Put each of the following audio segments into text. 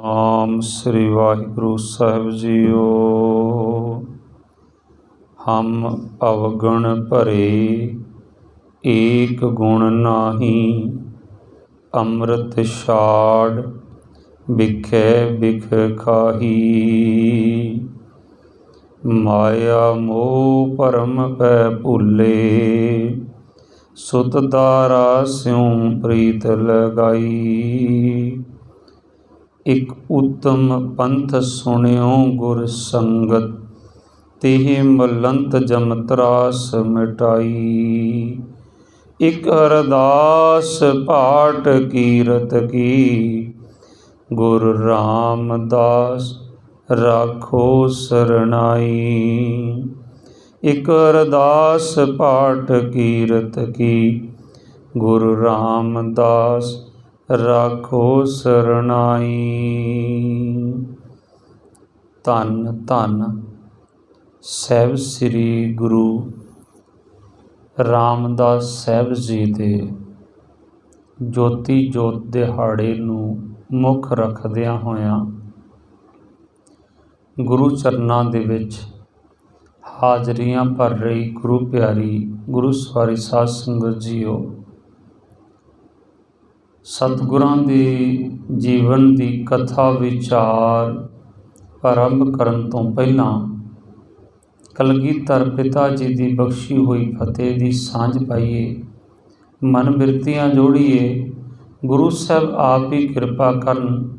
ਆਮ ਸ੍ਰੀ ਵਾਹਿਗੁਰੂ ਸਾਹਿਬ JIO. ਹਮ ਅਵਗਣ ਭਰੇ ਏਕ ਗੁਣ ਨਾਹੀ, ਅੰਮ੍ਰਿਤ ਛਾੜ ਬਿਖੈ ਬਿਖ ਖਾਹੀ। ਮਾਇਆ ਮੋਹ ਭਰਮ ਪੈ ਭੁੱਲੇ, ਸੁਤ ਦਾਰਾ ਸਿਉ ਪ੍ਰੀਤ ਲਗਾਈ। ਇਕ ਉਤਮ ਪੰਥ ਸੁਣਿਓ ਗੁਰ ਸੰਗਤ, ਤਿਹ ਮਲੰਤ ਜਮ ਤਰਾਸ ਮਿਟਾਈ। ਇਕ ਅਰਦਾਸ ਪਾਠ ਕੀਰਤ ਕੀ, ਗੁਰ ਰਾਮਦਾਸ ਰਾਖੋ ਸਰਨਾਈ। ਇਕ ਅਰਦਾਸ ਪਾਠ ਕੀਰਤ ਕੀ, ਗੁਰ ਰਾਮਦਾਸ ਰਾਖੋ ਸਰਨਾਈ। ਧੰਨ ਧੰਨ ਸਾਹਿਬ ਸ੍ਰੀ ਗੁਰੂ ਰਾਮਦਾਸ ਸਾਹਿਬ ਜੀ ਦੇ ਜੋਤੀ ਜੋਤ ਦਿਹਾੜੇ ਨੂੰ ਮੁੱਖ ਰੱਖਦਿਆਂ ਹੋਇਆਂ ਗੁਰੂ ਚਰਨਾਂ ਦੇ ਵਿੱਚ ਹਾਜ਼ਰੀਆਂ ਭਰ ਰਹੀ ਗੁਰੂ ਪਿਆਰੀ ਗੁਰੂ ਸਵਾਰੀ ਸਾਧ ਸੰਗਤ ਜੀਓ, ਸਤਿਗੁਰਾਂ ਦੇ ਜੀਵਨ ਦੀ ਕਥਾ ਵਿਚਾਰ ਆਰੰਭ ਕਰਨ ਤੋਂ ਪਹਿਲਾਂ ਕਲਗੀਧਰ ਪਿਤਾ ਜੀ ਦੀ ਬਖਸ਼ੀ ਹੋਈ ਫਤਿਹ ਦੀ ਸਾਂਝ ਪਾਈਏ, ਮਨ ਬਿਰਤੀਆਂ ਜੋੜੀਏ। ਗੁਰੂ ਸਾਹਿਬ ਆਪ ਹੀ ਕਿਰਪਾ ਕਰਨ,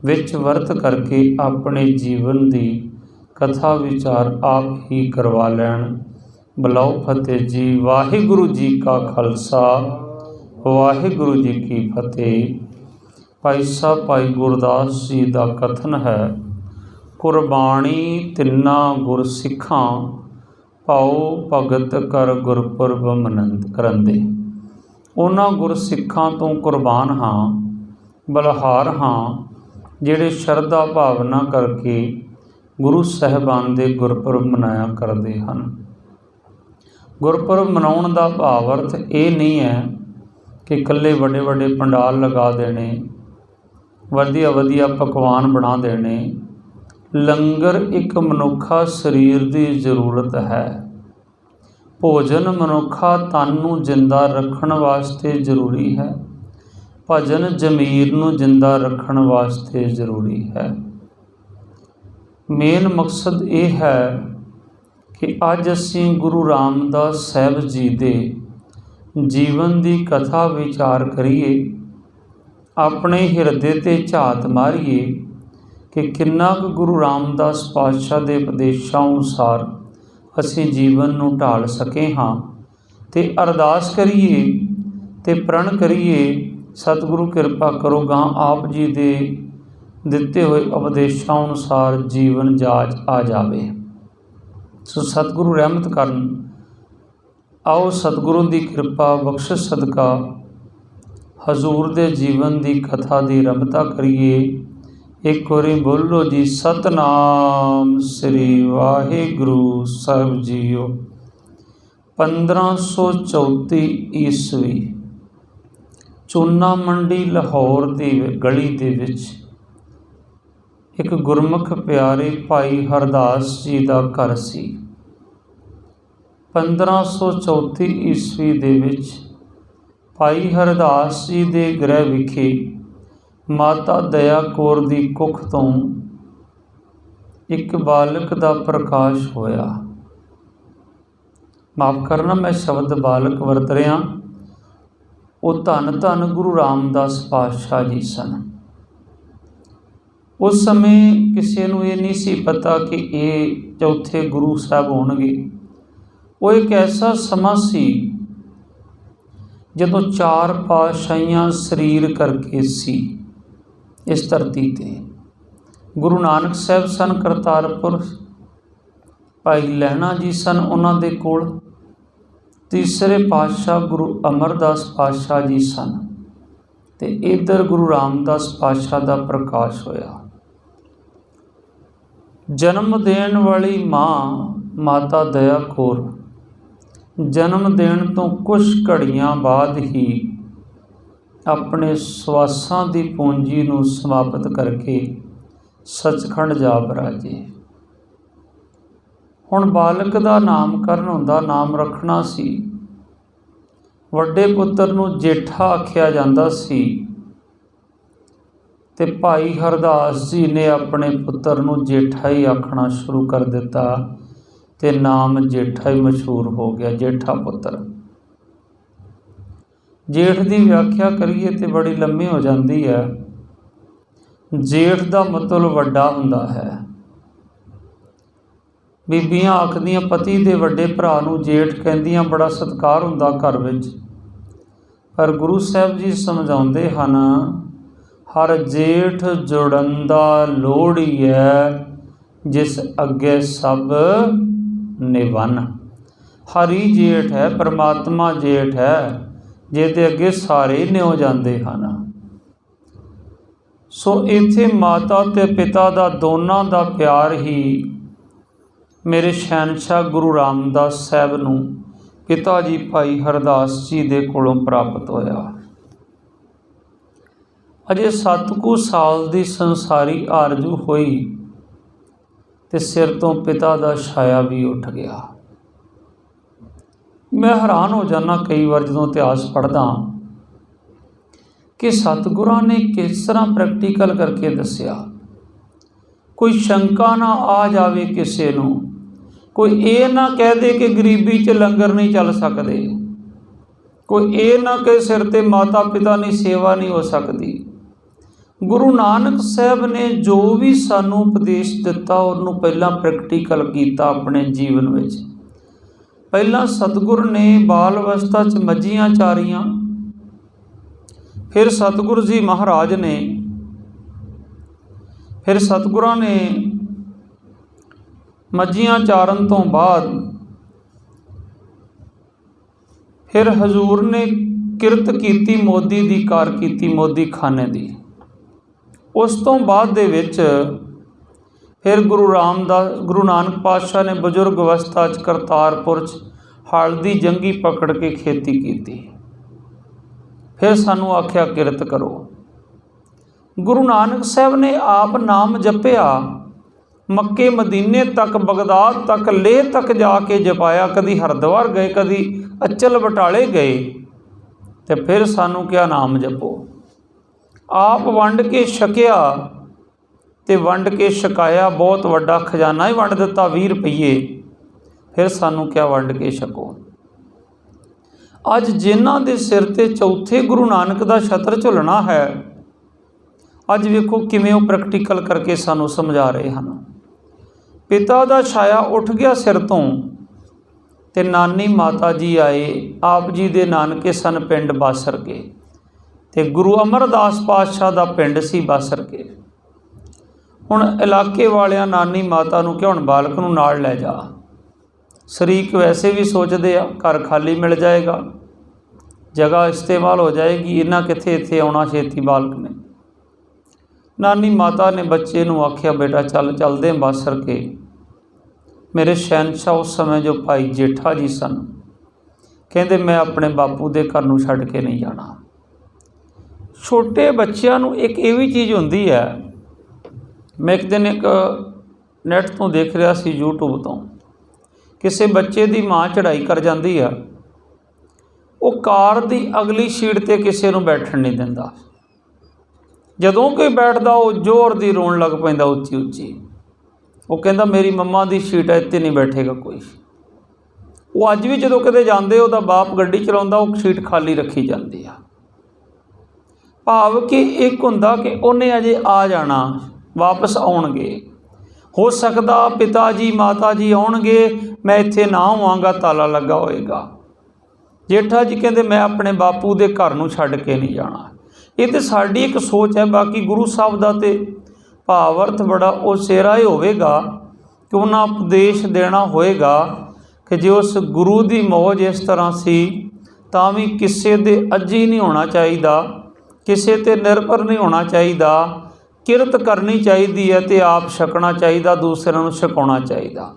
ਵਿੱਚ ਵਰਤ ਕਰਕੇ ਆਪਣੇ ਜੀਵਨ ਦੀ ਕਥਾ ਵਿਚਾਰ ਆਪ ਹੀ ਕਰਵਾ ਲੈਣ। ਬੁਲਾਓ ਫਤਿਹ ਜੀ। ਵਾਹਿਗੁਰੂ ਜੀ ਕਾ ਖਾਲਸਾ, ਵਾਹਿਗੁਰੂ ਜੀ ਕੀ ਫਤਿਹ। ਭਾਈ ਸਾਹਿਬ ਭਾਈ ਗੁਰਦਾਸ ਜੀ ਦਾ ਕਥਨ ਹੈ, ਕੁਰਬਾਣੀ ਤਿੰਨਾਂ ਗੁਰ ਸਿੱਖਾਂ, ਭਾਉ ਭਗਤ ਕਰ ਗੁਰਪੁਰਬ ਮਨੰਦ ਕਰੰਦੇ। ਉਹਨਾਂ ਗੁਰ ਸਿੱਖਾਂ ਤੋਂ ਕੁਰਬਾਨ ਹਾਂ, ਬਲਹਾਰ ਹਾਂ, ਜਿਹੜੇ ਸ਼ਰਧਾ ਭਾਵਨਾ ਕਰਕੇ ਗੁਰੂ ਸਾਹਿਬਾਨ ਦੇ ਗੁਰਪੁਰਬ ਮਨਾਇਆ ਕਰਦੇ ਹਨ। ਗੁਰਪੁਰਬ ਮਨਾਉਣ ਦਾ ਭਾਵ ਅਰਥ ਇਹ ਨਹੀਂ ਹੈ ਕਿ ਇਕੱਲੇ ਵੱਡੇ ਵੱਡੇ ਪੰਡਾਲ ਲਗਾ ਦੇਣੇ, ਵਧੀਆ ਵਧੀਆ ਪਕਵਾਨ ਬਣਾ ਦੇਣੇ। ਲੰਗਰ ਇੱਕ ਮਨੁੱਖਾ ਸਰੀਰ ਦੀ ਜ਼ਰੂਰਤ ਹੈ। ਭੋਜਨ ਮਨੁੱਖਾ ਤਨ ਨੂੰ ਜਿੰਦਾ ਰੱਖਣ ਵਾਸਤੇ ਜ਼ਰੂਰੀ ਹੈ। ਭਜਨ ਜ਼ਮੀਰ ਨੂੰ ਜਿੰਦਾ ਰੱਖਣ ਵਾਸਤੇ ਜ਼ਰੂਰੀ ਹੈ। ਮੇਨ ਮਕਸਦ ਇਹ ਹੈ ਕਿ ਅੱਜ ਅਸੀਂ ਗੁਰੂ ਰਾਮਦਾਸ ਸਾਹਿਬ ਜੀ ਦੇ ਜੀਵਨ ਦੀ ਕਥਾ ਵਿਚਾਰ ਕਰੀਏ, ਆਪਣੇ ਹਿਰਦੇ 'ਤੇ ਝਾਤ ਮਾਰੀਏ ਕਿ ਕਿੰਨਾ ਕੁ ਗੁਰੂ ਰਾਮਦਾਸ ਪਾਤਸ਼ਾਹ ਦੇ ਉਪਦੇਸ਼ਾਂ ਅਨੁਸਾਰ ਅਸੀਂ ਜੀਵਨ ਨੂੰ ਢਾਲ ਸਕੇ ਹਾਂ, ਅਤੇ ਅਰਦਾਸ ਕਰੀਏ ਅਤੇ ਪ੍ਰਣ ਕਰੀਏ, ਸਤਿਗੁਰੂ ਕਿਰਪਾ ਕਰੋ ਗਾਂ ਆਪ ਜੀ ਦੇ ਦਿੱਤੇ ਹੋਏ ਉਪਦੇਸ਼ਾਂ ਅਨੁਸਾਰ ਜੀਵਨ ਜਾਚ ਆ ਜਾਵੇ। ਸੋ ਸਤਿਗੁਰੂ ਰਹਿਮਤ ਕਰਨ। ਆਓ ਸਤਿਗੁਰੂ ਦੀ ਕਿਰਪਾ ਬਖਸ਼ਿਸ਼ ਸਦਕਾ ਹਜ਼ੂਰ ਦੇ ਜੀਵਨ ਦੀ ਕਥਾ ਦੀ ਆਰੰਭਤਾ ਕਰੀਏ। ਇੱਕ ਵਾਰੀ ਬੋਲੋ ਜੀ, ਸਤਨਾਮ ਸ੍ਰੀ ਵਾਹਿਗੁਰੂ ਸਾਹਿਬ ਜੀਓ। 1534 ਈਸਵੀ ਚੂਨਾ ਮੰਡੀ ਲਾਹੌਰ ਦੀ ਗਲੀ ਦੇ ਵਿੱਚ ਇੱਕ ਗੁਰਮੁਖ ਪਿਆਰੇ ਭਾਈ ਹਰਦਾਸ ਜੀ ਦਾ ਘਰ ਸੀ। 1534 ਈਸਵੀ ਦੇ ਵਿੱਚ ਭਾਈ ਹਰਦਾਸ ਜੀ ਦੇ ਗ੍ਰਹਿ ਵਿਖੇ ਮਾਤਾ ਦਇਆ ਕੌਰ ਦੀ ਕੁੱਖ ਤੋਂ ਇੱਕ ਬਾਲਕ ਦਾ ਪ੍ਰਕਾਸ਼ ਹੋਇਆ। ਮਾਫ਼ ਕਰਨਾ, ਮੈਂ ਸ਼ਬਦ ਬਾਲਕ ਵਰਤ ਰਿਹਾ। ਉਹ ਧੰਨ ਧੰਨ ਗੁਰੂ ਰਾਮਦਾਸ ਪਾਤਸ਼ਾਹ ਜੀ ਸਨ। ਉਸ ਸਮੇਂ ਕਿਸੇ ਨੂੰ ਇਹ ਨਹੀਂ ਸੀ ਪਤਾ ਕਿ ਇਹ ਚੌਥੇ ਗੁਰੂ ਸਾਹਿਬ ਹੋਣਗੇ। ਉਹ ਇੱਕ ਐਸਾ ਸਮਾਂ ਸੀ ਜਦੋਂ ਚਾਰ ਪਾਤਸ਼ਾਹੀਆਂ ਸਰੀਰ ਕਰਕੇ ਸੀ ਇਸ ਧਰਤੀ 'ਤੇ। ਗੁਰੂ ਨਾਨਕ ਸਾਹਿਬ ਸਨ ਕਰਤਾਰਪੁਰ, ਭਾਈ ਲਹਿਣਾ ਜੀ ਸਨ ਉਹਨਾਂ ਦੇ ਕੋਲ, ਤੀਸਰੇ ਪਾਤਸ਼ਾਹ ਗੁਰੂ ਅਮਰਦਾਸ ਪਾਤਸ਼ਾਹ ਜੀ ਸਨ, ਅਤੇ ਇੱਧਰ ਗੁਰੂ ਰਾਮਦਾਸ ਪਾਤਸ਼ਾਹ ਦਾ ਪ੍ਰਕਾਸ਼ ਹੋਇਆ। ਜਨਮ ਦੇਣ ਵਾਲੀ ਮਾਂ ਮਾਤਾ ਦਇਆ ਕੌਰ ਜਨਮ ਦੇਣ ਤੋਂ ਕੁਝ ਘੜੀਆਂ ਬਾਅਦ ਹੀ ਆਪਣੇ ਸਵਾਸਾਂ ਦੀ ਪੂੰਜੀ ਨੂੰ ਸਮਾਪਤ ਕਰਕੇ ਸੱਚਖੰਡ ਜਾ ਬਰਾਜੇ। ਹੁਣ ਬਾਲਕ ਦਾ ਨਾਮਕਰਨ ਹੁੰਦਾ, ਨਾਮ ਰੱਖਣਾ ਸੀ। ਵੱਡੇ ਪੁੱਤਰ ਨੂੰ ਜੇਠਾ ਆਖਿਆ ਜਾਂਦਾ ਸੀ ਤੇ ਭਾਈ ਹਰਦਾਸ ਜੀ ਨੇ ਆਪਣੇ ਪੁੱਤਰ ਨੂੰ ਜੇਠਾ ਹੀ ਆਖਣਾ ਸ਼ੁਰੂ ਕਰ ਦਿੱਤਾ ਤੇ ਨਾਮ ਜੇਠਾ ਹੀ ਮਸ਼ਹੂਰ ਹੋ ਗਿਆ, ਜੇਠਾ ਪੁੱਤਰ। ਜੇਠ ਦੀ ਵਿਆਖਿਆ ਕਰੀਏ ਤੇ ਬੜੀ ਲੰਮੀ ਹੋ ਜਾਂਦੀ ਹੈ। ਜੇਠ ਦਾ ਮਤਲਬ ਵੱਡਾ ਹੁੰਦਾ ਹੈ। ਬੀਬੀਆਂ ਆਖਦੀਆਂ ਪਤੀ ਦੇ ਵੱਡੇ ਭਰਾ ਨੂੰ ਜੇਠ ਕਹਿੰਦੀਆਂ, ਬੜਾ ਸਤਿਕਾਰ ਹੁੰਦਾ ਘਰ ਵਿੱਚ। ਪਰ ਗੁਰੂ ਸਾਹਿਬ ਜੀ ਸਮਝਾਉਂਦੇ ਹਨ, ਹਰ ਜੇਠ ਜੁੜੰਦਾ ਲੋੜੀਐ, ਜਿਸ ਅੱਗੇ ਸਭ ਨਿਵਨ। ਹਰੀ ਜੇਠ ਹੈ, ਪਰਮਾਤਮਾ ਜੇਠ ਹੈ, ਜਿਹਦੇ ਅੱਗੇ ਸਾਰੇ ਨਿਉ ਜਾਂਦੇ ਹਨ। ਸੋ ਇੱਥੇ ਮਾਤਾ ਤੇ ਪਿਤਾ ਦਾ ਦੋਨਾਂ ਦਾ ਪਿਆਰ ਹੀ ਮੇਰੇ ਸ਼ਹਿਨਸ਼ਾਹ ਗੁਰੂ ਰਾਮਦਾਸ ਸਾਹਿਬ ਨੂੰ ਪਿਤਾ ਜੀ ਭਾਈ ਹਰਦਾਸ ਜੀ ਦੇ ਕੋਲੋਂ ਪ੍ਰਾਪਤ ਹੋਇਆ। ਅਜੇ 7 ਕੁ ਸਾਲ ਦੀ ਸੰਸਾਰੀ ਆਰਜ਼ੂ ਹੋਈ ਤੇ ਸਿਰ ਤੋਂ ਪਿਤਾ ਦਾ ਛਾਇਆ ਵੀ ਉੱਠ ਗਿਆ। ਮੈਂ ਹੈਰਾਨ ਹੋ ਜਾਂਦਾ ਕਈ ਵਾਰ ਜਦੋਂ ਇਤਿਹਾਸ ਪੜ੍ਹਦਾ ਕਿ ਸਤਿਗੁਰਾਂ ਨੇ ਕਿਸ ਤਰ੍ਹਾਂ ਪ੍ਰੈਕਟੀਕਲ ਕਰਕੇ ਦੱਸਿਆ। ਕੋਈ ਸ਼ੰਕਾ ਨਾ ਆ ਜਾਵੇ ਕਿਸੇ ਨੂੰ, ਕੋਈ ਇਹ ਨਾ ਕਹਿ ਦੇ ਕਿ ਗਰੀਬੀ 'ਚ ਲੰਗਰ ਨਹੀਂ ਚੱਲ ਸਕਦੇ, ਕੋਈ ਇਹ ਨਾ ਕਹੇ ਸਿਰ ਤੇ ਮਾਤਾ ਪਿਤਾ ਦੀ ਸੇਵਾ ਨਹੀਂ ਹੋ ਸਕਦੀ। ਗੁਰੂ ਨਾਨਕ ਸਾਹਿਬ ਨੇ ਜੋ ਵੀ ਸਾਨੂੰ ਉਪਦੇਸ਼ ਦਿੱਤਾ ਉਹਨੂੰ ਪਹਿਲਾਂ ਪ੍ਰੈਕਟੀਕਲ ਕੀਤਾ ਆਪਣੇ ਜੀਵਨ ਵਿੱਚ। ਪਹਿਲਾਂ ਸਤਿਗੁਰ ਨੇ ਬਾਲ ਅਵਸਥਾ 'ਚ ਮੱਝੀਆਂ ਚਾਰੀਆਂ, ਫਿਰ ਸਤਿਗੁਰੂ ਜੀ ਮਹਾਰਾਜ ਨੇ, ਫਿਰ ਸਤਿਗੁਰਾਂ ਨੇ ਮੱਝੀਆਂ ਚਾਰਨ ਤੋਂ ਬਾਅਦ ਫਿਰ ਹਜ਼ੂਰ ਨੇ ਕਿਰਤ ਕੀਤੀ, ਮੋਦੀ ਦੀ ਕਾਰ ਕੀਤੀ, ਮੋਦੀ ਖਾਨੇ ਦੀ। ਉਸ ਤੋਂ ਬਾਅਦ ਦੇ ਵਿੱਚ ਫਿਰ ਗੁਰੂ ਨਾਨਕ ਪਾਤਸ਼ਾਹ ਨੇ ਬਜ਼ੁਰਗ ਅਵਸਥਾ 'ਚ ਕਰਤਾਰਪੁਰ 'ਚ ਹਲ ਦੀ ਜੰਗੀ ਪਕੜ ਕੇ ਖੇਤੀ ਕੀਤੀ। ਫਿਰ ਸਾਨੂੰ ਆਖਿਆ ਕਿਰਤ ਕਰੋ। ਗੁਰੂ ਨਾਨਕ ਸਾਹਿਬ ਨੇ ਆਪ ਨਾਮ ਜਪਿਆ, ਮੱਕੇ ਮਦੀਨੇ ਤੱਕ, ਬਗਦਾਦ ਤੱਕ, ਲੇਹ ਤੱਕ ਜਾ ਕੇ ਜਪਾਇਆ। ਕਦੀ ਹਰਿਦੁਆਰ ਗਏ, ਕਦੀ ਅਚਲ ਬਟਾਲੇ ਗਏ, ਤੇ ਫਿਰ ਸਾਨੂੰ ਕਿਹਾ ਨਾਮ ਜਪੋ। ਆਪ ਵੰਡ ਕੇ ਛਕਿਆ ਤੇ ਵੰਡ ਕੇ ਛਕਾਇਆ, ਬਹੁਤ ਵੱਡਾ ਖਜ਼ਾਨਾ ਹੀ ਵੰਡ ਦਿੱਤਾ, 20 ਰੁਪਈਏ। ਫਿਰ ਸਾਨੂੰ ਕਿਹਾ ਵੰਡ ਕੇ ਛਕੋ। ਅੱਜ ਜਿਨ੍ਹਾਂ ਦੇ ਸਿਰ ਤੇ ਚੌਥੇ ਗੁਰੂ ਨਾਨਕ ਦਾ ਛਤਰ ਝੁੱਲਣਾ ਹੈ, ਅੱਜ ਵੇਖੋ ਕਿਵੇਂ ਉਹ ਪ੍ਰੈਕਟੀਕਲ ਕਰਕੇ ਸਾਨੂੰ ਸਮਝਾ ਰਹੇ ਹਨ। ਪਿਤਾ ਦਾ ਛਾਇਆ ਉੱਠ ਗਿਆ ਸਿਰ ਤੋਂ ਤੇ ਨਾਨੀ ਮਾਤਾ ਜੀ ਆਏ। ਆਪ ਜੀ ਦੇ ਨਾਨਕੇ ਸਨ ਪਿੰਡ ਬਾਸਰਕੇ, ਤੇ ਗੁਰੂ ਅਮਰਦਾਸ ਪਾਤਸ਼ਾਹ ਦਾ ਪਿੰਡ ਸੀ ਬਾਸਰਕੇ। ਹੁਣ ਇਲਾਕੇ ਵਾਲਿਆਂ ਨਾਨੀ ਮਾਤਾ ਨੂੰ ਕਿ ਹੁਣ ਬਾਲਕ ਨੂੰ ਨਾਲ ਲੈ ਜਾ। ਸ਼ਰੀਕ ਵੈਸੇ ਵੀ ਸੋਚਦੇ ਆ ਘਰ ਖਾਲੀ ਮਿਲ ਜਾਏਗਾ, ਜਗ੍ਹਾ ਇਸਤੇਮਾਲ ਹੋ ਜਾਏਗੀ, ਇਹਨਾਂ ਕਿੱਥੇ ਇੱਥੇ ਆਉਣਾ ਛੇਤੀ ਬਾਲਕ ਨੇ। ਨਾਨੀ ਮਾਤਾ ਨੇ ਬੱਚੇ ਨੂੰ ਆਖਿਆ, ਬੇਟਾ ਚੱਲਦੇ ਬਾਸਰਕੇ। ਮੇਰੇ ਸ਼ਹਿਨਸ਼ਾਹ ਉਸ ਸਮੇਂ ਜੋ ਭਾਈ ਜੇਠਾ ਜੀ ਸਨ, ਕਹਿੰਦੇ ਮੈਂ ਆਪਣੇ ਬਾਪੂ ਦੇ ਘਰ ਨੂੰ ਛੱਡ ਕੇ ਨਹੀਂ ਜਾਣਾ। ਛੋਟੇ ਬੱਚਿਆਂ ਨੂੰ ਇੱਕ ਇਹ ਵੀ ਚੀਜ਼ ਹੁੰਦੀ ਹੈ। ਮੈਂ ਇੱਕ ਦਿਨ ਇੱਕ ਨੈੱਟ ਤੋਂ ਦੇਖ ਰਿਹਾ ਸੀ, YouTube ਤੋਂ, ਕਿਸੇ ਬੱਚੇ ਦੀ ਮਾਂ ਚੜ੍ਹਾਈ ਕਰ ਜਾਂਦੀ ਆ, ਉਹ ਕਾਰ ਦੀ ਅਗਲੀ ਸੀਟ 'ਤੇ ਕਿਸੇ ਨੂੰ ਬੈਠਣ ਨਹੀਂ ਦਿੰਦਾ। ਜਦੋਂ ਕੋਈ ਬੈਠਦਾ ਉਹ ਜ਼ੋਰ ਦੀ ਰੋਣ ਲੱਗ ਪੈਂਦਾ ਉੱਚੀ ਉੱਚੀ। ਉਹ ਕਹਿੰਦਾ ਮੇਰੀ ਮੰਮਾ ਦੀ ਸੀਟ ਹੈ, ਇੱਥੇ ਨਹੀਂ ਬੈਠੇਗਾ ਕੋਈ। ਉਹ ਅੱਜ ਵੀ ਜਦੋਂ ਕਿਤੇ ਜਾਂਦੇ, ਉਹਦਾ ਬਾਪ ਗੱਡੀ ਚਲਾਉਂਦਾ, ਉਹ ਸੀਟ ਖਾਲੀ ਰੱਖੀ ਜਾਂਦੀ ਆ। ਭਾਵ ਕਿ ਇੱਕ ਹੁੰਦਾ ਕਿ ਉਹਨੇ ਅਜੇ ਆ ਜਾਣਾ, ਵਾਪਸ ਆਉਣਗੇ। ਹੋ ਸਕਦਾ ਪਿਤਾ ਜੀ ਮਾਤਾ ਜੀ ਆਉਣਗੇ, ਮੈਂ ਇੱਥੇ ਨਾ ਹੋਵਾਂਗਾ, ਤਾਲਾ ਲੱਗਾ ਹੋਏਗਾ। ਜੇਠਾ ਜੀ ਕਹਿੰਦੇ ਮੈਂ ਆਪਣੇ ਬਾਪੂ ਦੇ ਘਰ ਨੂੰ ਛੱਡ ਕੇ ਨਹੀਂ ਜਾਣਾ। ਇਹ ਤਾਂ ਸਾਡੀ ਇੱਕ ਸੋਚ ਹੈ। ਬਾਕੀ ਗੁਰੂ ਸਾਹਿਬ ਦਾ ਤਾਂ ਭਾਵ ਅਰਥ ਬੜਾ ਉਚੇਰਾ ਹੀ ਹੋਵੇਗਾ ਕਿ ਉਹਨਾਂ ਉਪਦੇਸ਼ ਦੇਣਾ ਹੋਏਗਾ ਕਿ ਜੇ ਉਸ ਗੁਰੂ ਦੀ ਮੌਜ ਇਸ ਤਰ੍ਹਾਂ ਸੀ ਤਾਂ ਵੀ ਕਿਸੇ ਦੇ ਅੱਜੀ ਨਹੀਂ ਹੋਣਾ ਚਾਹੀਦਾ, ਕਿਸੇ 'ਤੇ ਨਿਰਭਰ ਨਹੀਂ ਹੋਣਾ ਚਾਹੀਦਾ। ਕਿਰਤ ਕਰਨੀ ਚਾਹੀਦੀ ਹੈ ਤੇ ਆਪ ਛਕਣਾ ਚਾਹੀਦਾ, ਦੂਸਰਿਆਂ ਨੂੰ ਛਕਾਉਣਾ ਚਾਹੀਦਾ।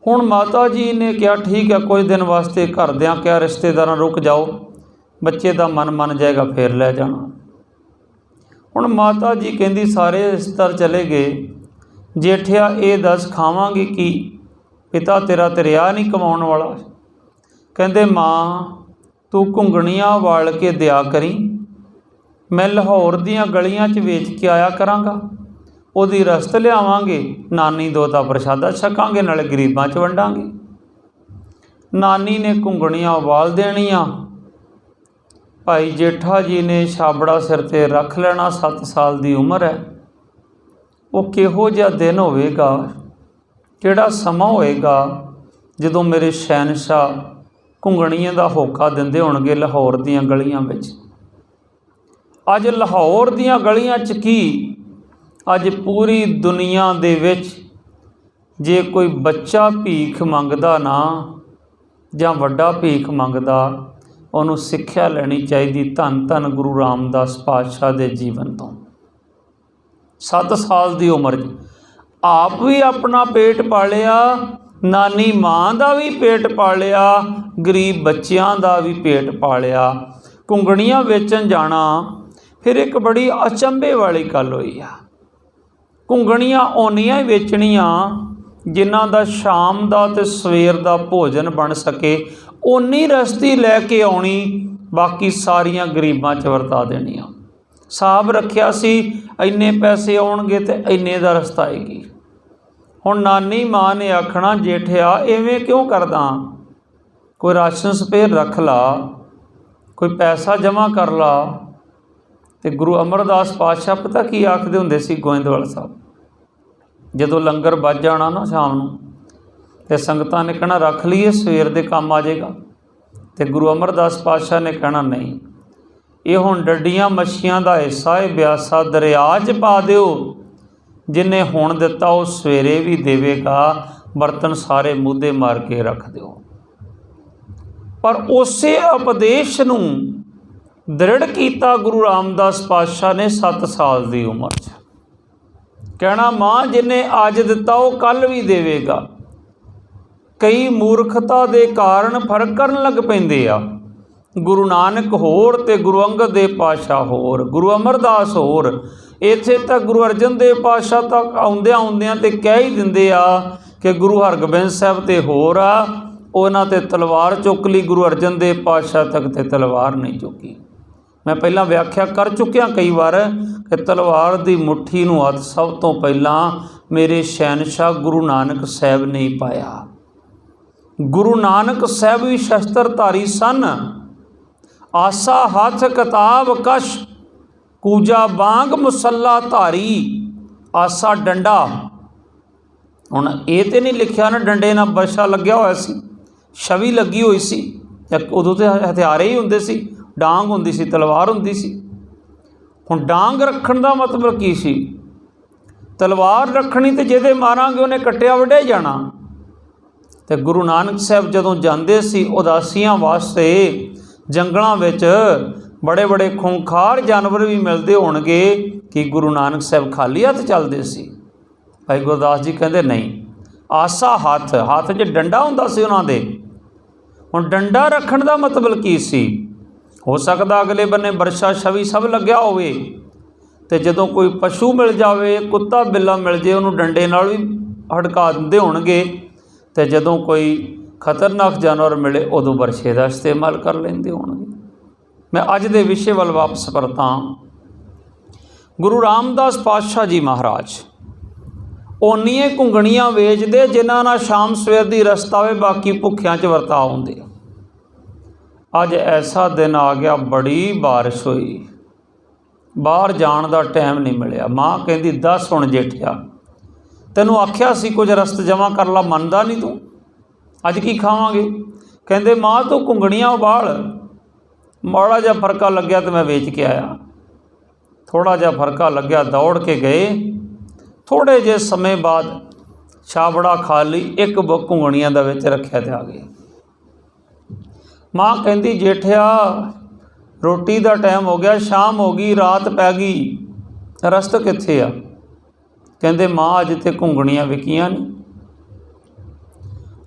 ਹੁਣ ਮਾਤਾ ਜੀ ਨੇ ਕਿਹਾ ਠੀਕ ਹੈ, ਕੁਝ ਦਿਨ ਵਾਸਤੇ ਘਰਦਿਆਂ ਕਿਹਾ ਰਿਸ਼ਤੇਦਾਰਾਂ ਰੁਕ ਜਾਓ, बच्चे का मन मन जाएगा फिर लै जाना। हुण माता जी कहती सारे रिश्तेदार चले गए, जेठिया ये दस खावांगी की, पिता तेरा रिहा नहीं कमाउण वाला। कहते माँ तू घुंगणियां वाल के दिया करी, मैं लाहौर दियां गलियां च वेच के आया करांगा, उहदी रसत लियावांगे, नानी दो दा प्रशादा छकांगे, नाले गरीबां च वंडांगे। नानी ने घुंगणियां वाल देणियां, भाई जेठा जी ने छाबड़ा सिर ते रख लेना। 7 साल की उम्र है, वो किहो जिहा दिन होवेगा, किहड़ा समा होएगा जदों मेरे शहनशाह घुंगणियां दा होका दिंदे होणगे लाहौर दियां गलियां विच। अज लाहौर दियां गलियां च की, अज पूरी दुनिया दे विच जे कोई बच्चा भीख मंगदा ना जां वड्डा भीख मंगदा, उन्होंने सिक्ख्या लैनी चाहिए धन धन गुरु रामदास पातशाह के जीवन तो। 7 साल की उम्र आप भी अपना पेट पालिया, नानी माँ का भी पेट पालिया, गरीब बच्चों का भी पेट पालिया, घुंगणियां वेचन जाना फिर एक बड़ी अचंभे वाली गल हुई आ। घुंगणियां ओनियां ही वेचनियां जिन्हां दा शाम का ते सवेर का भोजन बन सके, उन्नी रस्ती लैके आउणी, बाकी सारियां गरीबां च वरता देनियां। साहब रखिया सी इन्ने पैसे आउणगे ते इन्ने दा रस्ता आएगी। हुण नानी माँ ने आखना जेठिया इवें क्यों करदा, कोई राशन स्पेयर रख ला, कोई पैसा जमा कर ला। तो गुरु अमरदास पातशाह पता की आखदे हुंदे सी गोइंदवाल साहब, जदों लंगर बच जाना ना शाम नूं ते संगतां ने कहना रख लीए सवेर दे काम आ जाएगा। तो गुरु अमरदास पातशाह ने कहना नहीं, ये हुण डड्डियां मच्छियां दा हिस्सा है, ब्यासा दरिया च पा दिओ, जिन्हें हुण दिता वो सवेरे भी देवेगा, बर्तन सारे मुद्दे मार के रख दिओ। पर उसे उपदेश नूं दृढ़ किया गुरु रामदास पातशाह ने 7 साल की उम्र च। कहना माँ जिन्हें अज दिता वो कल भी देवेगा। कई मूर्खता के कारण फर्क करन लग पैंदे आ, गुरु नानक होर ते गुरु अंगद देव पातशाह होर, गुरु अमरदास होर। इत्थे तक गुरु अर्जन देव पातशाह तक आउंदियां आउंदियां ते कह ही दिंदे आ कि गुरु हरगोबिंद साहब ते होर आ, उन्हां ते तलवार चुक ली, गुरु अर्जन देव पातशाह तक ते तलवार नहीं चुकी। मैं पहला व्याख्या कर चुकिया कई बार कि तलवार की मुट्ठी नूं हथ सब तो पहला मेरे शहनशाह गुरु नानक साहब ने ही पाया। गुरु नानक साहब भी शस्त्रधारी सन। आसा हथ किताब कश, कूजा बांग मुसला धारी। आसा डंडा, हुण ये तो नहीं लिखिया ना डंडे नाल बरछा लग्या होया सी, छवि लगी हुई सी, उदों तो हथियारे ही हुंदे सी, डांग हुंदी सी, तलवार हुंदी सी। हुण डांग रखण दा मतलब की सी, तलवार रखनी तो जिहदे मारांगे उन्हें कट्टिया वढे जाना। तो गुरु नानक साहब जदों जांदे सी उदासियां वास्ते जंगलों विच बड़े बड़े खूंखार जानवर भी मिलते होणगे कि गुरु नानक साहब खाली हथ चलते सी। भाई गुरदास जी कहते नहीं, आसा हथ, हाथ च डंडा हुंदा सी उन्हां दे। हुण डंडा रखण दा मतलब की सी, हो सकता अगले बन्ने बरछा छवि सब लग्या होवे, ते जदों कोई पशु मिल जाए, कुत्ता बिल्ला मिल जाए, उन्होंने डंडे नाल भी हड़का दिंदे होणगे, ते जदों कोई खतरनाक जानवर मिले उदों बरछे का इस्तेमाल कर लेंदे होणगे। मैं अज दे विषय वाल वापस परतां। गुरु रामदास पातशाह जी महाराज ओनिए घुंगणियां वेचदे जिन्हां नाल शाम सवेर दी रस्ता वे, बाकी भुखियां च वरता आउंदे। अज ऐसा दिन आ गया, बड़ी बारिश हुई, बाहर जाण दा टाइम नहीं मिलिया। माँ कहती दस हुण जेठिया तैनूं आख्या सी कुछ रस्त जमा कर ला, मनदा नहीं तू, अज की खावांगे। कहंदे माँ तू घुंगणियां उबाल, माड़ा जिहा फरका लग्या तो मैं वेच के आया। थोड़ा जिहा फरका लग्या, दौड़ के गए, थोड़े जे समय बाद छाबड़ा खाली एक घुंगणियां दा विच रखिया ते आ गए। माँ कहती जेठिया रोटी का टाइम हो गया, शाम हो गई, रात पै गई, रस्त कित्थे आ? कहते माँ अज तो घुंगणियां विकियां नहीं,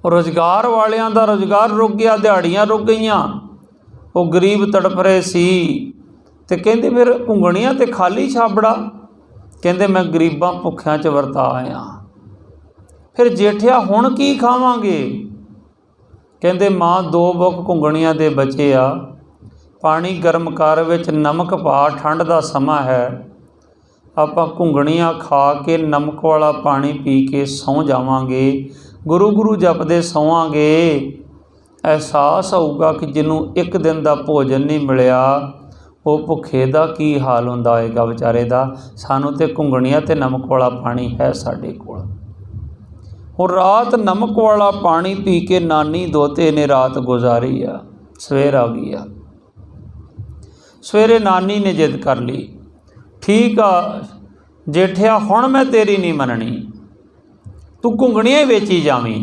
रोजगार वालियां दा रोजगार रुक गया, दिहाड़ियां रुक गईयां, वो गरीब तड़प रहे सी। ते कहंदे फिर घुंगणियां ते खाली छाबड़ा, कहंदे मैं गरीबां भुखियां च वरता आया। फिर जेठिया हुण की खावांगे? कहंदे मां दो बुख घुंगणियां दे बचे आ, पानी गर्म कर विच नमक पा, ठंड दा समा है, आपां घुंगणियां खा के नमक वाला पानी पी के सौ जावांगे, गुरु गुरु जपदे सौवांगे। एहसास होऊगा कि जिन्हों एक दिन का भोजन नहीं मिलिया वो भुखे का की हाल हुंदा होएगा विचारे दा। सानू ते घुंगणियां ते नमक वाला पानी है साडे कोल। और रात नमक वाला पानी पी के नानी दोते ने रात गुजारी आ। सवेर आ गई आ। सवेरे नानी ने जिद कर ली, ठीक आ जेठिया हुण मैं तेरी नहीं मननी, तू घुंगणियां ही वेची जावीं,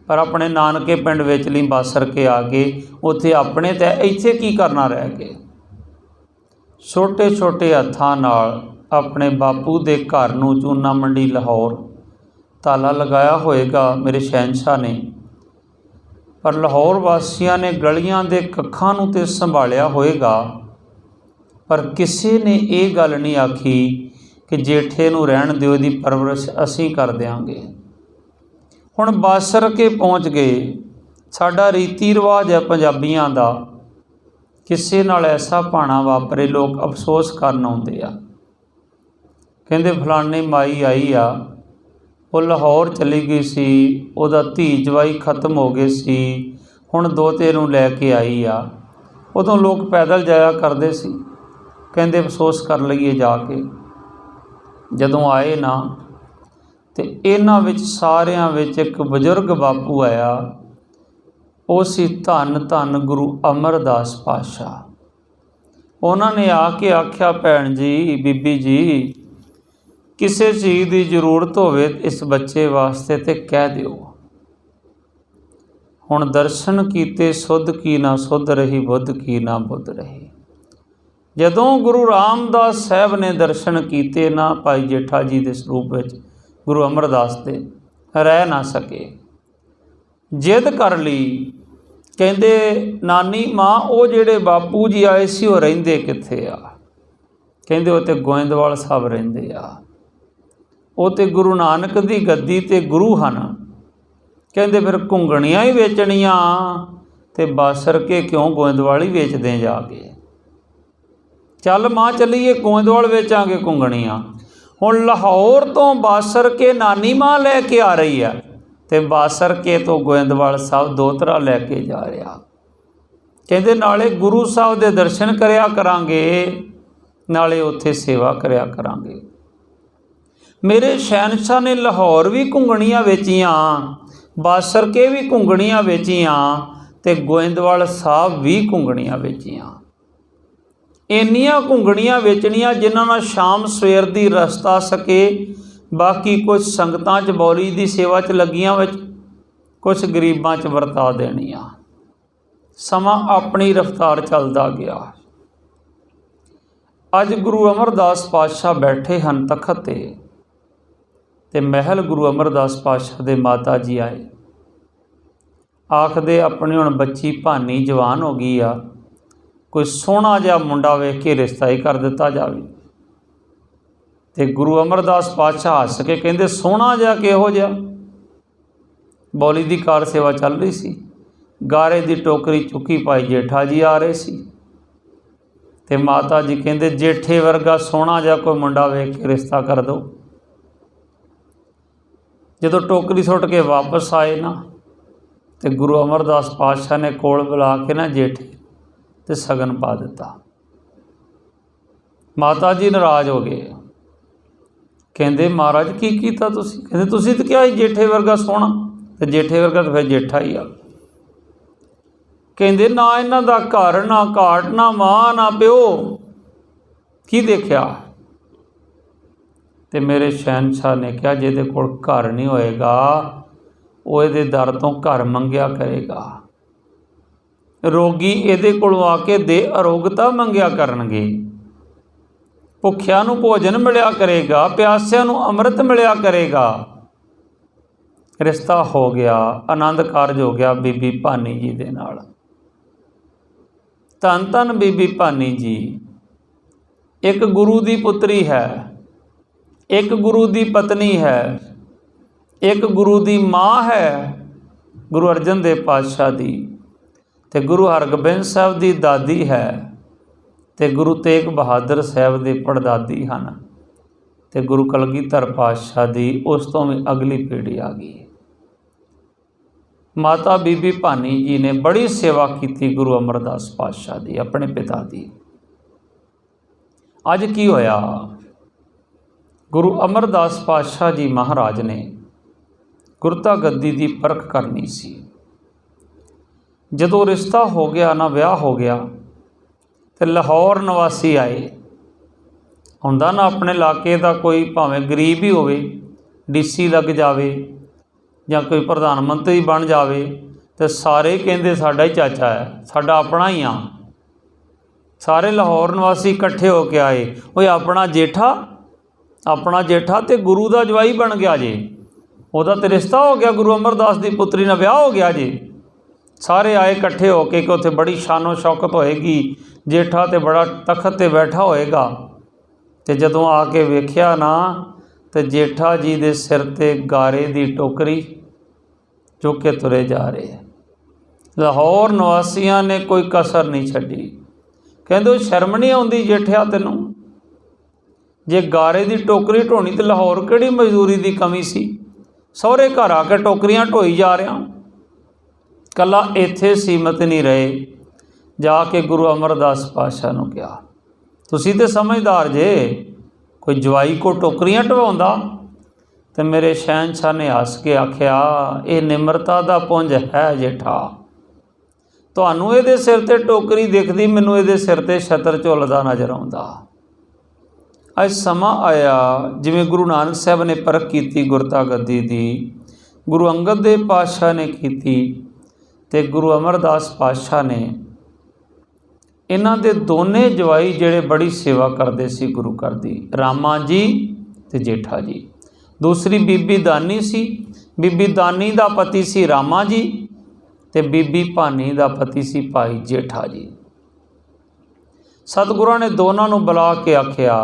पर अपने नानके पिंड विचली बासर के आके उत्थे अपने ते इत्थे की करना रह गए। छोटे छोटे हत्थां नाल अपने बापू दे घर नूं चूना मंडी लाहौर ताला लगाया होएगा मेरे शहनशाह ने, पर लाहौर वासियां ने गलियां दे कक्खां नूं ते संभालिया होएगा, पर किसी ने ये गल नहीं आखी कि जेठे नूं रहण दिओ, दी परवरिश असीं कर देंगे। हुण बासर के पहुँच गए। साडा रीति रिवाज है पंजाबियां दा, किसी नाल ऐसा भाणा वापरे लोग अफसोस करन आउंदे आ। कहंदे फलानी माई आई आ, वो लाहौर चली गई सी, उहदा धी जवाई खत्म हो गए सी, हुण दोते नूं लैके आई आ। उदों लोग पैदल जाया करदे सी, कहंदे अफसोस कर लईए जाके। जदों आए ना ते इन्हां विच सारियां विच एक बजुर्ग बापू आया, वो सी धन धन गुरु अमरदास पातशाह। उन्होंने आके आख्या, भैन जी बीबी जी किसी चीज़ की जरूरत होवे इस बच्चे वास्ते ते कह दिओ। हुण दर्शन कीते सुध की ना सुध रही, बुद्ध की ना बुद्ध रही। जदों गुरु रामदास साहब ने दर्शन कीते ना भाई जेठा जी के स्वरूप विच गुरु अमरदास दे, रह ना सके, जिद कर ली। कहंदे नानी मां वो जेड़े बापू जी आए सी वो रहिंदे कित्थे आ? कहंदे वो ते गोइंदवाल साहब रहिंदे आ, वो ते गुरु नानक दी गद्दी ते गुरु हन। कहंदे फिर घुंगणियां ही वेचणियां ते बासर के क्यों गोइंदवाल ही वेच दें जाके? चल मां चलीए गोइंदवाल वेचांगे घुंगणियां। हुण लाहौर तो बासर के नानी मां लैके आ रही है ते बासर के तो गोइंदवाल साहब दोतरा लैके जा रहा। कहंदे नाले गुरु साहब दे दर्शन करया करांगे, नाले उत्थे सेवा करया करांगे। मेरे शहनशाह ने लाहौर भी घुंगणियां वेचियां, बासर के भी घुंगणियां वेचियां ते गोइंदवाल साहब भी घुंगणियां वेचियां। इन्नियां घुंगणियां वेचणियां जिन्हां नाल शाम सवेर दी रस्ता सके। बाकी कुछ संगतां च बौली दी सेवा च लगियां विच, कुछ गरीबां च वरता देणियां। समा अपनी रफ्तार चलदा गया। अज गुरु अमरदास पातशाह बैठे हन तखत ते महल गुरु अमरदास पातशाह दे माता जी आए, आखदे अपनी हुण बच्ची भानी जवान हो गई आ, कोई सोहना जिहा मुंडा वेख के रिश्ता ही कर दिता जावे। ते गुरु अमरदास पातशाह हस के कहंदे सोहना जिहा किहो जिहा? बौली दी कार सेवा चल रही सी, गारे दी टोकरी चुकी भाई जेठा जी आ रहे सी ते माता जी कहंदे जेठे वर्गा सोहना जिहा कोई मुंडा वेख के रिश्ता कर दो। जदों टोकरी सुट के वापस आए ना ते गुरु अमरदास पातशाह ने कोल बुला के ना जेठे ते सगन पा दिता। माता जी नाराज हो गए, कहंदे महाराज की कीता तुसीं? कहंदे तुसीं तो क्या जेठे वर्गा सोहना, ते जेठे वर्गा तो फिर जेठा ही आ। कहंदे ना इन्हां दा घर ना घाट ना मां ना प्यो, की देखिया? ते मेरे शहनशाह ने कहा जिहदे कोल घर नहीं होएगा वो इहदे दर तो घर मंगिया करेगा, रोगी इहदे कोलों आके दे अरोगता मंगिया करनगे, भुखिया नूं भोजन मिलिया करेगा, प्यासिया नूं अमृत मिलिया करेगा। रिश्ता हो गया, आनंद कारज हो गया बीबी भानी जी दे नाल। ਧੰਨ ਧੰਨ ਬੀਬੀ ਭਾਨੀ ਜੀ। एक गुरु की पुत्री है, एक गुरु की पत्नी है, एक गुरु की माँ है गुरु अर्जन देव पातशाह की, ते गुरु हरगोबिंद साहब की दादी है, ते गुरु तेग बहादुर साहब के पड़दादी हैं, ते गुरु कलगीधर पातशाह की उस तो भी अगली पीढ़ी आ गई। माता बीबी भानी जी ने बड़ी सेवा की गुरु अमरदास पातशाह की, अपने पिता की। अज की होया, गुरु अमरदास पातशाह जी महाराज ने गुरता गद्दी की परख करनी सी। जदों रिश्ता हो गया ना, विआह हो गया, तो लाहौर निवासी आए। हुंदा ना अपने इलाके का कोई भावें गरीब ही होवे, DC लग जावे या कोई प्रधानमंत्री बन जावे, तो सारे कहंदे साडा ही चाचा है, साडा अपना ही आ। सारे लाहौर निवासी इकट्ठे होके आए, वो अपना जेठा तो गुरु का जवाई बन गया जे, वह तो रिश्ता हो गया, गुरु अमरदास की पुत्री ने विआह हो गया जे। सारे आए इकट्ठे होके कि उत्थे बड़ी शानो शौकत होएगी, जेठा तो बड़ा तखत ते बैठा होएगा। तो जदों आके वेख्या ना, तो जेठा जी दे सिर ते गारे की टोकरी चुक के तुरे जा रहे। लाहौर निवासियों ने कोई कसर नहीं छड्डी, कहंदे शर्म नहीं आउंदी जेठिया तैनूं, जे गारे की टोकरी ढोनी तो लाहौर किहड़ी मजदूरी की कमी सी, सहुरे घर आके टोकरियां ढोई जा रहा। कला इत्थे सीमित नहीं रहे, जाके गुरु अमरदास पातशाह नूं कहा, तुसीं ते समझदार जे, कोई जवाई को टोकरियां ढवाउंदा। तो मेरे शहनशाह ने हस के आख्या, ये निमरता का पुंज है जेठा, तुहानूं इहदे सिर ते टोकरी दिखदी, मैनूं इहदे सिर ते छतर झुलदा नज़र आउंदा। अज समा आया जिवें गुरु नानक साहब ने परख की गुरता गद्दी दी, गुरु अंगद देव पातशाह ने की, ते गुरु अमरदास पातशाह ने, इन्हां दे दोने जवाई जिहड़े बड़ी सेवा करते सी गुरु घर दी, रामा जी ते जेठा जी। दूसरी बीबी दानी सी, बीबी दानी दा पति सी रामा जी, ते बीबी भानी दा पति सी भाई जेठा जी। सतगुरां ने दोनों नूं बुला के आख्या,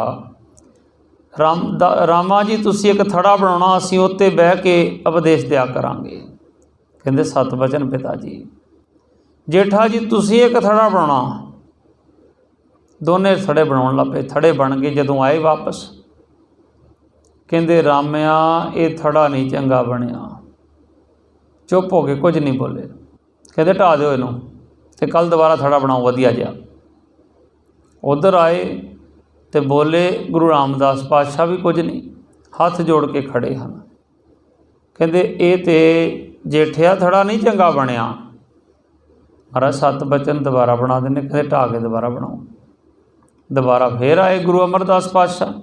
रामा जी तुसीं एक थड़ा बनाउणा, असीं उत्ते बह के उपदेश दिया करांगे। कहंदे सत बचन पिता जी। जेठा जी तुसीं एक थड़ा बनाउणा। दोने थड़े बनाउण लग पे, थड़े बन गए। जदों आए वापस कहंदे रामिया ये थड़ा नहीं चंगा बनिया। चुप हो गए, कुछ नहीं बोले। कहते ढा दो इनू, तो कल दोबारा थड़ा बनाओ वधिया जिहा। उधर आए तो बोले गुरु रामदास पातशाह भी कुछ नहीं, हाथ जोड़ के खड़े हैं। कहते ये तो जेठिया थड़ा नहीं चंगा बनया, महाराज सत बचन दोबारा बना देने। कहते ढा के दोबारा बनाओ। दोबारा फिर आए गुरु अमरदास पातशाह।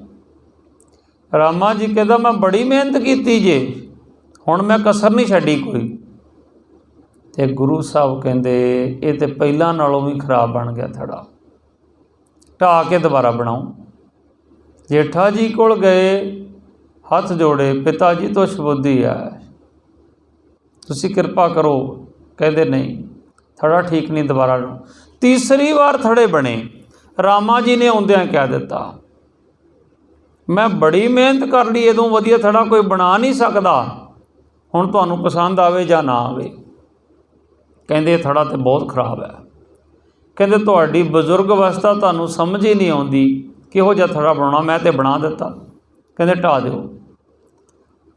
रामा जी कहता मैं बड़ी मेहनत की जे, हुण मैं कसर नहीं छड्डी कोई। तो गुरु साहब कहते ये तो पहला नालों भी खराब बन गया थड़ा, ढा के दोबारा बनाओ। जेठा जी कोल गए, हथ जोड़े, पिता जी तो शबुद्धि है, तुसी कृपा करो। कहते नहीं थड़ा ठीक नहीं, दोबारा बनाओ। तीसरी बार थड़े बने। रामा जी ने आउंदियां कह दिता मैं बड़ी मेहनत कर ली, इदों वधिया थड़ा कोई बना नहीं सकता, हुण तुहानूं पसंद आवे जां ना आवे। कहंदे थड़ा तो बहुत खराब है। कहंदे तुहाडी बजुर्ग अवस्था तुहानूं समझ ही नहीं आउंदी, किहो जिहा थड़ा बनाउणा, मैं तो बना दिता। कहंदे ढा दिओ।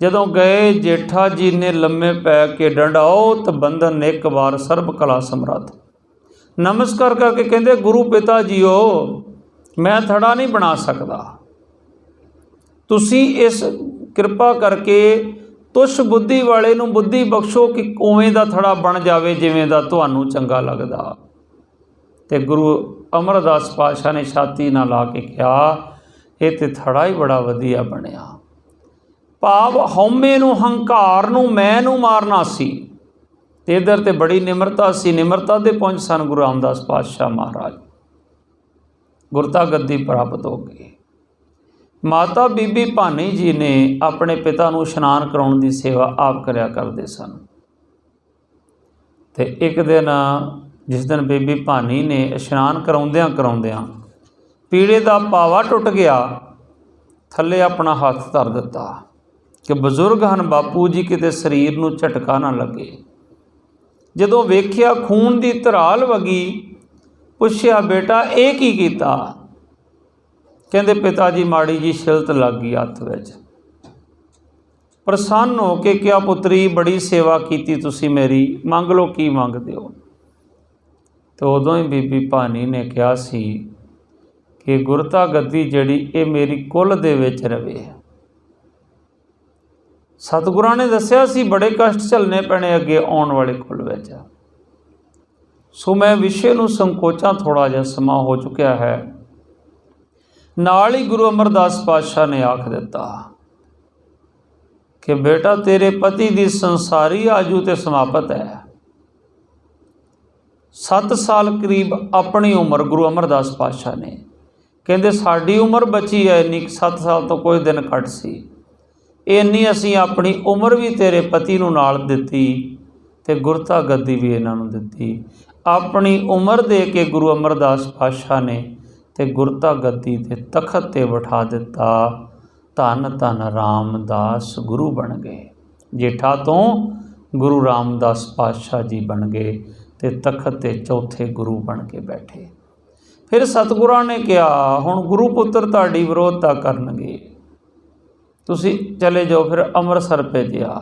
जदों गए जेठा जी ने लम्मे पै के डंडाओत बंधन एक बार सर्ब कला समर्थ, नमस्कार करके कहंदे गुरु पिता जीओ मैं थड़ा नहीं बना सकता, तुसी इस कृपा करके तुछ बुद्धि वाले नूं बुद्धि बख्शो कि उवें दा थड़ा बन जावे जिवें दा तुहानूं चंगा लगदा। ते गुरु अमरदास पातशाह ने छाती ना ला के कहा ये तो थड़ा ही बड़ा वधिया बनिया। भाव हौमे नूं हंकार नूं मैं नूं मारना सी, ते इधर तो बड़ी निमरता सी। निमरता दे पुंज सन गुरु रामदास पातशाह महाराज। गुरता गद्दी प्राप्त हो गई। माता बीबी भानी जी ने अपने पिता नूं इशनान कराउण दी सेवा आप करया करदे सन। ते एक दिन जिस दिन बीबी भानी ने इशनान कराउंदियां कराउंदियां पीड़े का पावा टुट गया, थले अपना हाथ धर दिता कि बजुर्ग हैं बापू जी, किते शरीर नूं झटका ना लगे। जदों वेख्या खून की धराल वगी, पुछया बेटा ये की कीता? कहंदे पिता जी माड़ी जी शिलत लग गई हत्थ विच। प्रसन्न हो के क्या पुत्री बड़ी सेवा की तुसी मेरी, मंग लो की मंगदे हो। तो उदों ही बीबी भानी ने कहा सी कि गुरता गद्दी जिहड़ी ये मेरी कुल दे विच रवे। सतगुरां ने दस्सिया सी बड़े कष्ट झलने पैने अगे आउण वाले कुल विच। सो मैं विषय नूं संकोचां, थोड़ा जिहा समा हो चुकिया है। नाल ही गुरु अमरदास पातशाह ने आख दिता कि बेटा तेरे पति की संसारी आजू ते समाप्त है। 7 साल करीब अपनी उम्र गुरु अमरदास पातशाह ने कहते साड़ी उम्र बची है इन्नी, 7 साल तो कुछ दिन घट सी, इन्नी असी अपनी उम्र भी तेरे पति नूं नाल दिती ते गुरता गद्दी भी इन्हां नूं दिती। अपनी उम्र दे के गुरु अमरदास पातशाह ने ते गुरता गद्दी ते तखत ते बिठा दिता। धन धन रामदास गुरु बन गए। जेठा तो गुरु रामदास पातशाह जी बन गए ते तखत ते चौथे गुरु बन के बैठे। फिर सतगुरां ने कहा हुण गुरु पुत्र तुहाडी विरोधता करनगे, तुसी चले जाओ। फिर अमृतसर भेजिया।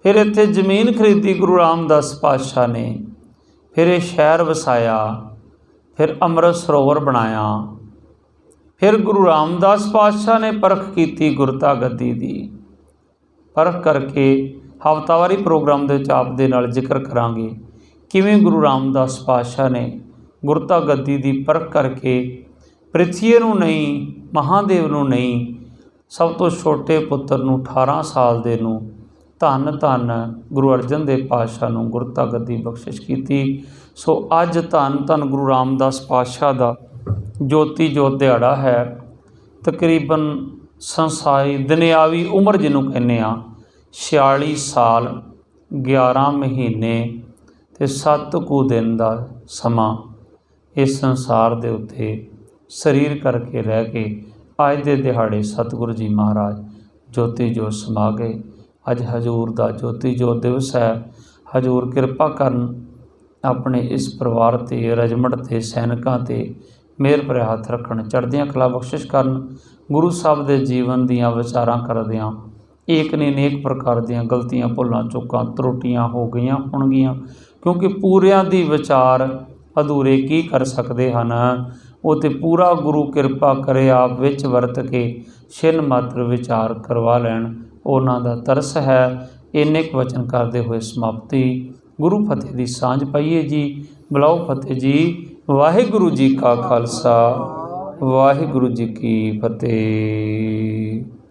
फिर इत्थे जमीन खरीदी गुरु रामदास पातशाह ने, फिर ये शहर वसाया, फिर अमृत सरोवर बनाया। फिर गुरु रामदास पातशाह ने परख की गुरता गद्दी दी। परख करके हफ्तावारी प्रोग्राम के आप दे नाल जिक्र करांगे किवें गुरु रामदास पातशाह ने गुरता गद्दी दी परख करके पृथ्वी नूं नहीं, महादेव नूं नहीं, सब तो छोटे पुत्र नूं 18 साल दे नूं धन धन गुरु अर्जन देव पातशाह नूं गुरता गद्दी बख्शिश की। सो अज धन धन गुरु रामदास पातशाह दा ज्योति जोत दिहाड़ा है। तकरीबन संसारी दुनियावी उम्र जिन्हों कहने 46 साल 11 महीने ते 7 कुछ दिन का समा इस संसार दे उत्ते शरीर करके रह के अज दे दिहाड़े सतगुरु जी महाराज ज्योति जोत समा गए। अज हजूर दा ज्योति जोत दिवस है। हजूर कृपा करन अपने इस परिवार ते रजमट ते सैनिकां ते मेहर भरिया हथ रखन, चढ़दियां कला बख्शिश करन। गुरु साहब दे जीवन दियां विचारां करदियां एक नहीं अनेक प्रकार दियां गलतियां भुलां चुकां त्रुटियां हो गईयां होणगीਆਂ, क्योंकि पूरियां दी विचार अधूरे की कर सकते हैं। वो तो पूरा गुरु कृपा करे आप विच वरत के छिन मात्र विचार करवा लैन, उन्हां दा तरस है। इन्ने क वचन करते हुए समाप्ति। गुरु फतेह दी सांझ पाइए जी। बुलाओ फतेह जी। वाहिगुरु जी का खालसा वाहिगुरु जी की फतेह।